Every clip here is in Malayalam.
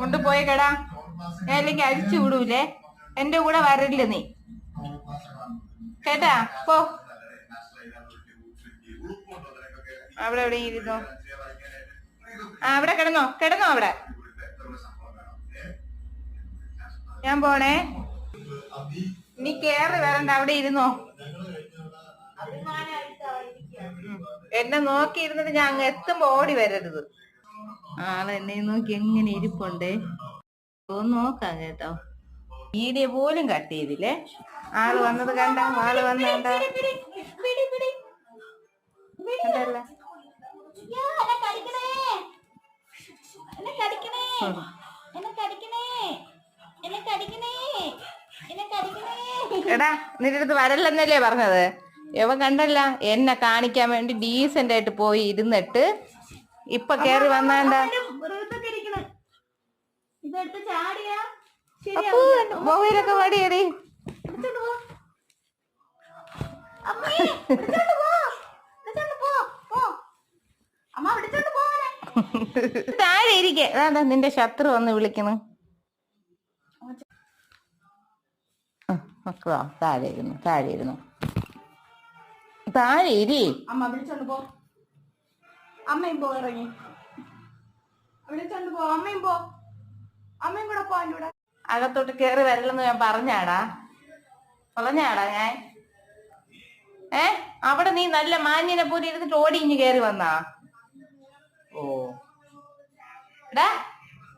കൊണ്ടുപോയി കേടാ, ഞാൻ അല്ലെങ്കിൽ അഴിച്ചു വിടൂലേ. എന്റെ കൂടെ വരില്ല നീ, കേട്ടാ. പോ, അവിടെ എവിടെ ഇരുന്നോ. അവിടെ കിടന്നോ, കിടന്നോ അവിടെ. ഞാൻ പോണേ, നീ കേറി വരണ്ട, അവിടെ ഇരുന്നോ. എന്നെ നോക്കി ഇരുന്നിട്ട് ഞാൻ അങ്ങ് എത്തുമ്പോ ഓടി വരരുത്. ആളെ എന്നെ നോക്കി എങ്ങനെ ഇരിപ്പുണ്ടേ, ഒന്ന് നോക്കാം കേട്ടോ. വീഡിയോ പോലും കട്ട് ചെയ്തില്ലേ. ആള് വന്നത് കണ്ട, ആള് വന്ന കണ്ട. എടാ, നിന്റെ അടുത്ത് വരല്ലെന്നല്ലേ പറഞ്ഞത്. ഇവൻ കണ്ടല്ല, എന്നെ കാണിക്കാൻ വേണ്ടി ഡീസന്റ് ആയിട്ട് പോയി ഇരുന്നിട്ട് ഇപ്പൊ കേറി വന്നാണ്ട. മൊബൈലൊക്കെ പാടിയടി. താഴെ ഇരിക്കേ. അതാ നിന്റെ ശത്രു വന്ന് വിളിക്കുന്നു. മക്കളോ, താഴെ ഇരുന്നു, താഴെ ഇരുന്നു, താഴെ ഇരി. അമ്മ വിളിച്ചോണ്ട് പോ. അമ്മയും പോ, ഇറങ്ങി വിളിച്ചോണ്ട് പോ. അമ്മയും പോ, അമ്മയും കൂടെ പോ. എൻ്റെ കൂടെ അകത്തോട്ട് കേറി വരലെന്ന് ഞാൻ പറഞ്ഞാടാ ഞാൻ. അവിടെ നീ നല്ല മാന്യനെ പോലെ ഇരുന്നിട്ട് ഓടി ഇഞ്ഞ് കേറി വന്നാ. ഓ എടാ,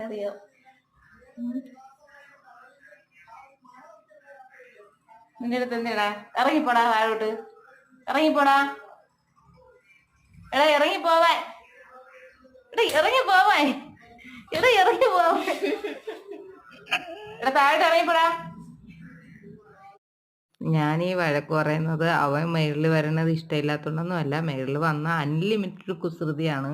അറിയോ നിന്റെ അടുത്ത് എന്തിനാ? ഇറങ്ങിപ്പോടാ, താഴോട്ട് ഇറങ്ങിപ്പോടാ. എടാ ഇറങ്ങിപ്പോവാൻ, എടാ ഇറങ്ങിപ്പോവാൻ, എടാ ഇറങ്ങിപ്പോവാൻ, എടാ താഴോട്ട് ഇറങ്ങിപ്പോടാ. ഞാൻ ഈ വഴക്ക് പറയുന്നത് അവൻ മേളിൽ വരണത് ഇഷ്ടമില്ലാത്തതുകൊണ്ടൊന്നും അല്ല. മേളിൽ വന്ന അൺലിമിറ്റഡ് കുസൃതിയാണ്.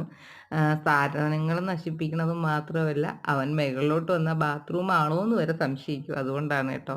സാധനങ്ങൾ നശിപ്പിക്കണത് മാത്രമല്ല, അവൻ മേളിലോട്ട് വന്ന ബാത്റൂം ആണോ എന്ന് വരെ സംശയിക്കും. അതുകൊണ്ടാണ് കേട്ടോ.